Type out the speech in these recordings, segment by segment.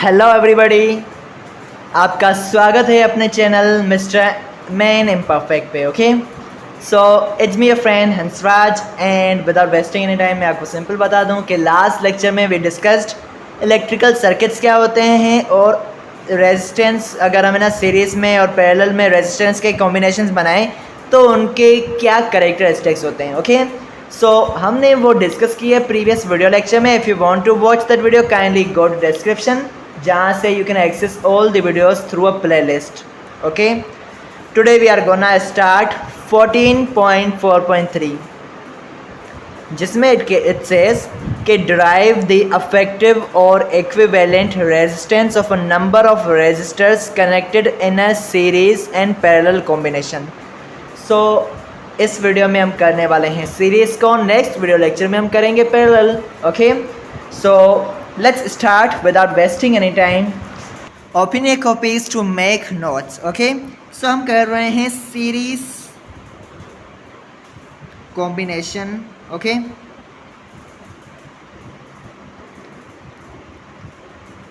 Hello everybody, आपका स्वागत है अपने चैनल मिस्टर मैन इम्परफेक्ट पे। Okay, so it's me your friend Hansraj and without wasting any time मैं आपको सिंपल बता दूं कि लास्ट लेक्चर में वी डिस्कस्ड इलेक्ट्रिकल सर्किट्स क्या होते हैं और रेजिस्टेंस, अगर हमें ना सीरीज़ में और पैरेलल में रेजिस्टेंस के कॉम्बिनेशंस बनाएं तो उनके क्या करेक्टरिस्टिक्स होते हैं। ओके, सो हमने वो डिस्कस किया प्रीवियस वीडियो लेक्चर में। If you want to watch that video kindly go to description, जहाँ से you can access all the videos through a playlist. Okay, today we are gonna start 14.4.3, जिसमें it says कि drive the effective और equivalent resistance of a number of resistors connected in a series and parallel combination. So इस video में हम करने वाले हैं series को, नेक्स्ट वीडियो लेक्चर में हम करेंगे parallel. Okay, so let's start without wasting any time. Open your copies to make notes. Okay, so हम कर रहे हैं series combination. Okay,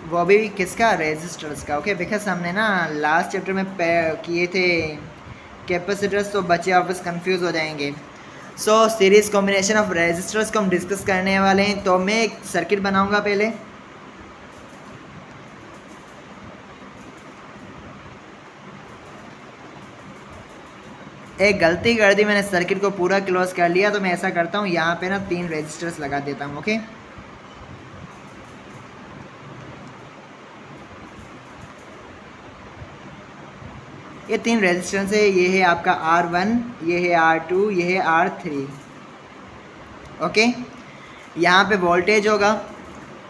वो भी किसका, रेजिस्टर्स का। ओके, बिकॉज हमने ना लास्ट चैप्टर में किए थे कैपेसिटर्स, तो बच्चे वापस कंफ्यूज हो जाएंगे। So series combination of resistors को हम डिस्कस करने वाले हैं। तो मैं एक सर्किट बनाऊंगा पहले। एक गलती कर दी मैंने, सर्किट को पूरा क्लोज कर लिया। तो मैं ऐसा करता हूँ, यहाँ पे ना 3 रेजिस्टर्स लगा देता हूँ। ओके, ये 3 रेजिस्टेंस है। ये है आपका R1, ये है R2, ये है R3। ओके, यहाँ पे वोल्टेज होगा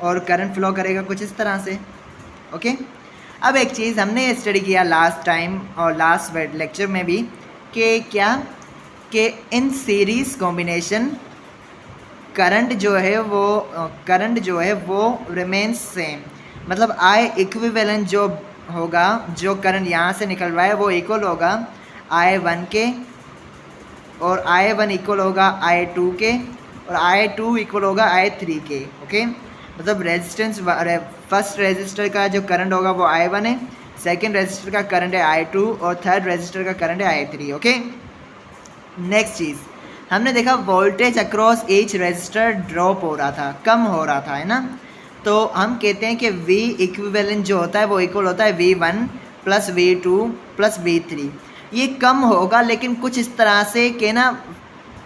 और करंट फ्लो करेगा कुछ इस तरह से। ओके, अब एक चीज़ हमने स्टडी किया लास्ट टाइम और लास्ट लेक्चर में भी कि क्या कि इन सीरीज़ कॉम्बिनेशन करंट जो है वो रिमेन्स सेम। मतलब आई इक्विवेलेंट जो होगा, जो करंट यहाँ से निकल रहा है वो इक्वल होगा I1 के, और I1 इक्वल होगा I2 के, और I2 इक्वल होगा I3 के। ओके, मतलब रेजिस्टेंस, फर्स्ट रेजिस्टर का जो करंट होगा वो I1 है, सेकेंड रेजिस्टर का करंट है I2, और थर्ड रेजिस्टर का करंट है I3। ओके, नेक्स्ट चीज़ हमने देखा voltage across each resistor drop हो रहा था, कम हो रहा था, है ना। तो हम कहते हैं कि V इक्विवेलेंट जो होता है वो इक्वल होता है V1 plus V2 plus V3। ये कम होगा लेकिन कुछ इस तरह से कि ना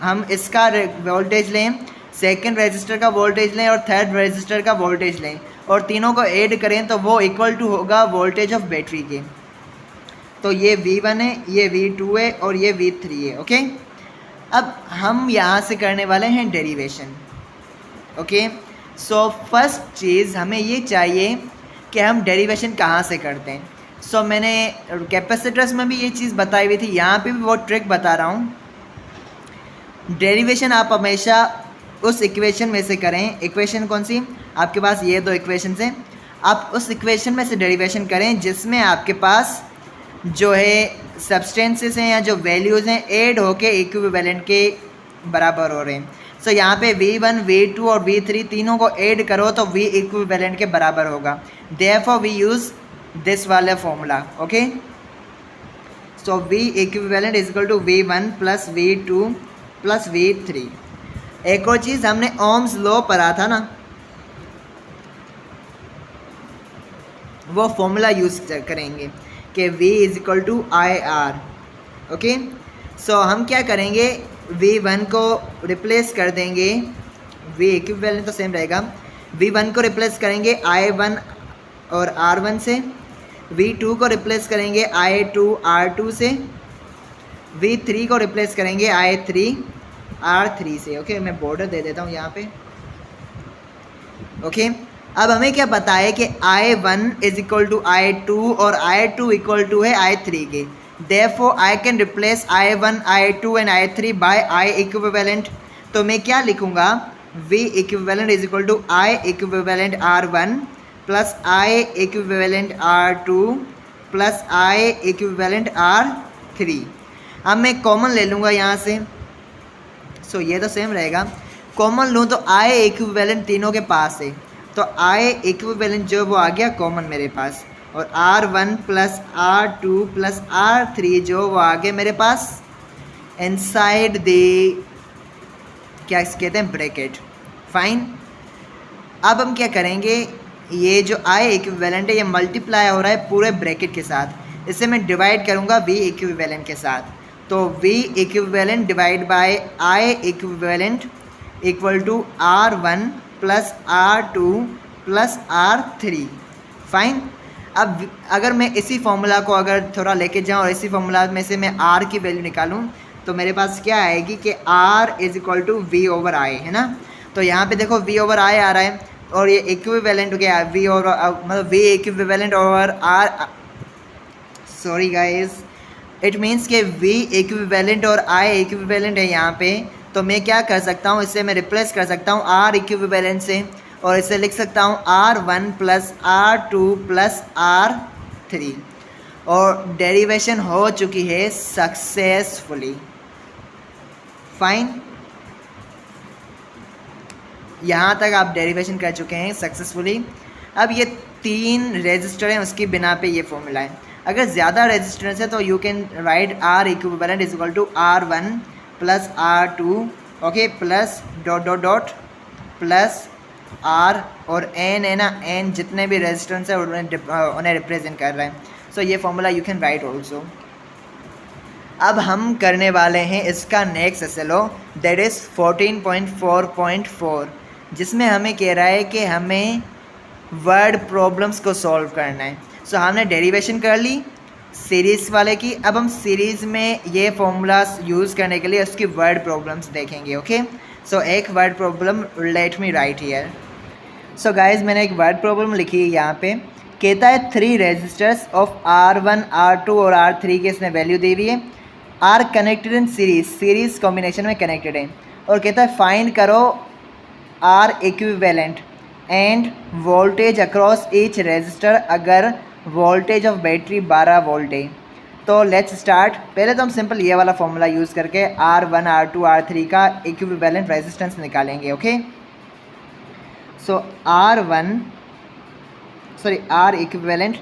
हम इसका वोल्टेज लें, सेकंड रेजिस्टर का वोल्टेज लें और थर्ड रेजिस्टर का वोल्टेज लें और तीनों को ऐड करें तो वो इक्वल टू होगा वोल्टेज ऑफ बैटरी के। तो ये V1 है, ये V2 है और ये V3 है। ओके, अब हम यहाँ से करने वाले हैं डेरिवेशन। ओके, सो फर्स्ट चीज़ हमें ये चाहिए कि हम डेरिवेशन कहाँ से करते हैं। सो मैंने कैपेसिटर्स में भी ये चीज़ बताई हुई थी, यहाँ पे भी वो ट्रिक बता रहा हूँ। डेरिवेशन आप हमेशा उस इक्वेशन में से करें। इक्वेशन कौन सी, आपके पास ये 2 इक्वेशन हैं, आप उस इक्वेशन में से डेरिवेशन करें जिसमें आपके पास जो है सब्सटेंसेस हैं या जो वैल्यूज़ हैं ऐड होके इक्विवेलेंट के बराबर हो रहे हैं। सो यहाँ पे V1, V2 और V3 तीनों को ऐड करो तो V इक्विवेलेंट के बराबर होगा। देयरफॉर वी यूज़ दिस वाला formula. Okay, so V equivalent is equal to V1 plus V2 plus V3। एक और चीज़ हमने ओम्स लॉ पढ़ा था ना, वो फॉर्मूला यूज़ करेंगे कि V is equal to IR। Okay, so हम क्या करेंगे, V1 को रिप्लेस कर देंगे, V इक्विवेलेंट तो सेम रहेगा, V1 को रिप्लेस करेंगे I1 और R1 से, V2 को रिप्लेस करेंगे I2 R2 से, V3 को रिप्लेस करेंगे I3 R3 से। ओके, मैं बॉर्डर दे देता हूँ यहाँ पे। ओके, अब हमें क्या पता है कि I1 is equal to I2 और I2 इक्वल टू है I3 के। Therefore I can replace I1, I2 and I3 by I equivalent। तो मैं क्या लिखूँगा, V equivalent is equal to I equivalent R1 plus I equivalent R2 plus I equivalent R3। अब मैं common ले लूँगा यहाँ से, सो ये तो सेम रहेगा। कॉमन लूँ तो I इक्विवेलेंट तीनों के पास है, तो आई इक्विवेलेंट जो वो आ गया कॉमन मेरे पास, और R1 plus R2 plus R3 जो वो आ गया मेरे पास इनसाइड द क्या कहते हैं ब्रैकेट। फाइन। अब हम क्या करेंगे, ये जो आई इक्विवेलेंट है ये मल्टीप्लाई हो रहा है पूरे ब्रैकेट के साथ, इसे मैं डिवाइड करूँगा V इक्विवेलेंट के साथ। तो V equivalent divide by I equivalent equal to R1 plus R2 plus R3। Fine. अब अगर मैं इसी फॉर्मूला को अगर थोड़ा लेके जाऊँ और इसी फॉर्मूला में से मैं R की वैल्यू निकालूँ तो मेरे पास क्या आएगी कि R is equal to V over I, है ना। तो यहाँ पे देखो V ओवर I आ रहा है और ये इक्विवेलेंट हो गया V और मतलब V equivalent over R, sorry guys, it means के V इक्विवेलेंट और I इक्विवेलेंट है यहाँ पे। तो मैं क्या कर सकता हूँ, इससे मैं रिप्लेस कर सकता हूँ R इक्विवेलेंट से, और इसे लिख सकता हूँ R1 plus R2 plus R3, और डेरिवेशन हो चुकी है सक्सेसफुली। फाइन। यहाँ तक आप डेरिवेशन कर चुके हैं सक्सेसफुली। अब ये 3 रेजिस्टर हैं, उसकी बिना पे ये फॉर्मूला है। अगर ज़्यादा रेजिस्टेंस है तो you can write R equivalent is equal to R1 plus R2 okay plus dot dot dot plus R, और N है ना, N जितने भी रेजिस्टेंस है उन्हें रिप्रेजेंट कर रहा है। सो ये formula you can right also. अब हम करने वाले हैं इसका नेक्स्ट SLO, दैट इज़ 14.4.4, जिसमें हमें कह रहा है कि हमें वर्ड प्रॉब्लम्स को सॉल्व करना है। सो हमने डेरिवेशन कर ली सीरीज़ वाले की, अब हम सीरीज़ में ये फॉर्मूलाज यूज़ करने के लिए उसकी वर्ड प्रॉब्लम्स देखेंगे। ओके, सो एक word problem let me right here. So guys मैंने एक वर्ड प्रॉब्लम लिखी है यहाँ पे, कहता है 3 रेजिस्टर्स ऑफ R1 R2 और R3 के इसने वैल्यू दी हुई है, are connected in series combination में कनेक्टेड है, और कहता है फाइंड करो R equivalent and voltage across each resistor अगर वोल्टेज ऑफ बैटरी 12 वोल्ट है। तो लेट्स स्टार्ट। पहले तो हम सिंपल ये वाला फॉर्मूला यूज़ करके R1 R2 R3 का इक्विवेलेंट रेजिस्टेंस निकालेंगे। Okay, so R equivalent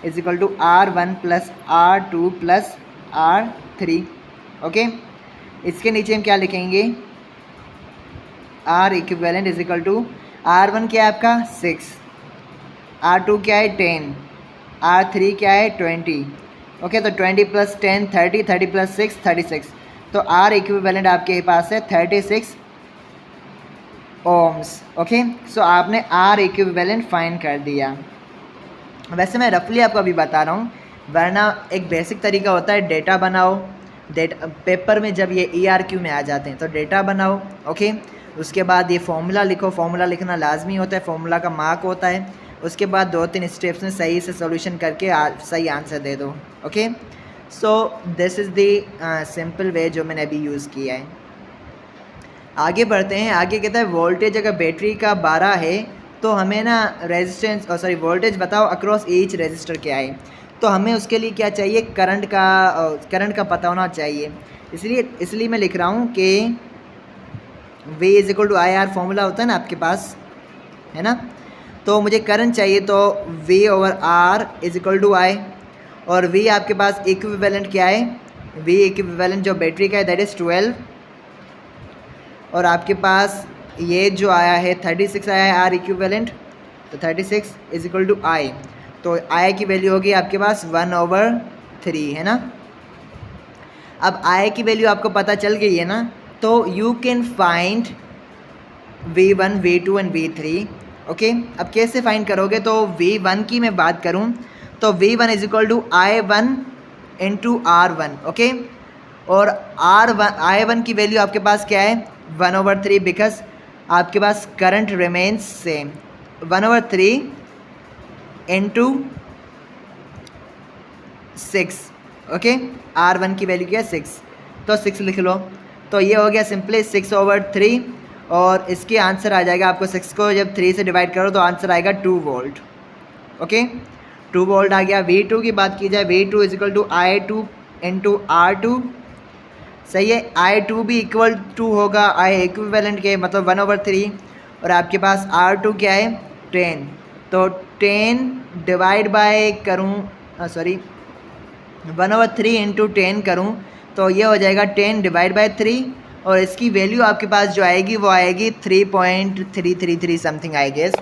is equal to R1 plus R2 plus R3। Okay, इसके नीचे हम क्या लिखेंगे, R equivalent is equal to R1 क्या है आपका 6, R2 क्या है 10, R3 क्या है 20। ओके, तो 20 प्लस 10 30, 30 प्लस 6 36। तो R इक्विवेलेंट आपके पास है 36 ओम्स। ओके, सो आपने R इक्विवेलेंट फाइंड कर दिया। वैसे मैं रफली आपको अभी बता रहा हूँ, वरना एक बेसिक तरीका होता है डेटा बनाओ, पेपर में जब ये ERQ में आ जाते हैं तो डेटा बनाओ। ओके, उसके बाद ये फॉर्मूला लिखो, फॉर्मूला लिखना लाजमी होता है, फॉर्मूला का मार्क होता है। उसके बाद 2-3 स्टेप्स में सही से सॉल्यूशन करके सही आंसर दे दो। Okay, so this is the simple way जो मैंने अभी यूज़ किया है। आगे बढ़ते हैं। आगे कहता है वोल्टेज अगर बैटरी का 12 है तो हमें ना रेजिस्टेंस वोल्टेज बताओ अक्रॉस ईच रेजिस्टर क्या है। तो हमें उसके लिए क्या चाहिए, करंट का पता होना चाहिए। इसलिए मैं लिख रहा हूँ कि V is equal to I R formula होता है ना आपके पास, है ना। तो मुझे करंट चाहिए, तो V over R is equal to I, और V आपके पास इक्विवेलेंट क्या है, V इक्विवेलेंट जो बैटरी का है दैट इज़ 12, और आपके पास ये जो आया है 36 आया है R इक्विवेलेंट, तो 36 इज इक्वल टू आई। तो आई की वैल्यू होगी आपके पास 1/3, है ना। अब आई की वैल्यू आपको पता चल गई है ना, तो you can find V1 V2 and V3। Okay, अब कैसे फाइंड करोगे, तो V1 की मैं बात करूं तो V1 is equal to I1 into R1। Okay, और I1 की वैल्यू आपके पास क्या है 1/3, बिकॉज आपके पास current remains same. 1/3 into 6। Okay, R1 की वैल्यू क्या है 6, तो 6 लिख लो। तो ये हो गया सिंपली 6/3, और इसके आंसर आ जाएगा आपको 6 को जब 3 से डिवाइड करो तो आंसर आएगा 2 वोल्ट। ओके, 2 वोल्ट आ गया। V2 की बात की जाए, V2 is equal to I2 into R2। सही है, I2 भी इक्वल टू होगा I इक्विवेलेंट के, मतलब 1/3, और आपके पास R2 क्या है 10, तो 10 डिवाइड बाय करूँ 1/3 इंटू 10 करूँ तो ये हो जाएगा 10 डिवाइड बाय 3, और इसकी वैल्यू आपके पास जो आएगी वो आएगी 3.333 something I guess.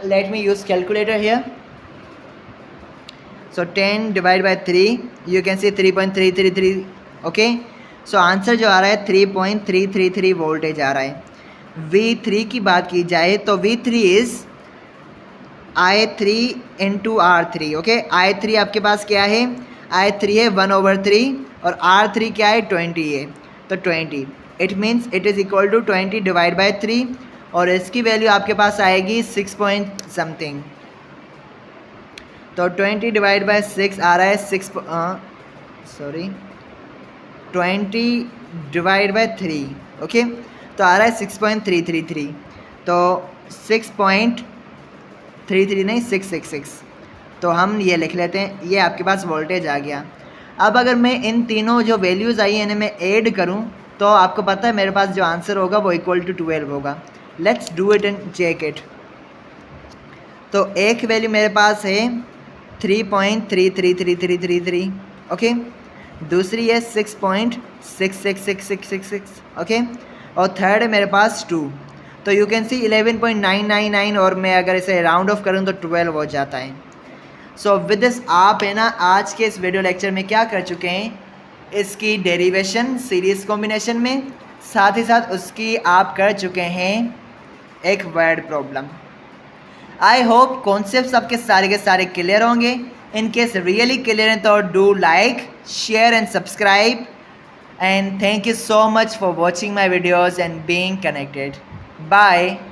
Let me use calculator here. So 10 divided by 3, you can see 3.333. Okay, so answer जो आ रहा है 3.333 वोल्टेज आ रहा है. V3 की बात की जाए तो V3 is I3 into R3. Okay, I3 आपके पास क्या है, I3 है 1/3 और R3 क्या है 20 है, तो 20. It means it is equal to 20 divide by 3, और इसकी वैल्यू आपके पास आएगी 6 पॉइंट समथिंग. तो 20 डिवाइड बाय 6 आ रहा है 20 डिवाइड बाय 3. ओके, तो आ रहा है 6.333. तो 6.33 नहीं 666, तो हम ये लिख लेते हैं. ये आपके पास वोल्टेज आ गया. अब अगर मैं इन तीनों जो वैल्यूज़ आई हैं इन्हें मैं ऐड करूं तो आपको पता है मेरे पास जो आंसर होगा वो इक्वल टू 12 होगा. Let's do it and check it. तो एक वैल्यू मेरे पास है 3.333333. ओके, दूसरी है 6.666666. ओके, और थर्ड है मेरे पास 2. तो यू कैन सी 11.999, और मैं अगर इसे राउंड ऑफ करूँ तो 12 हो जाता है. सो विद दिस आप है ना आज के इस वीडियो लेक्चर में क्या कर चुके हैं, इसकी डेरिवेशन सीरीज़ कॉम्बिनेशन में, साथ ही साथ उसकी आप कर चुके हैं एक word problem. I hope concepts आपके सारे के सारे क्लियर होंगे. इन केस रियली क्लियर हैं तो do like, share and subscribe. And thank you so much for watching my videos and being connected. Bye.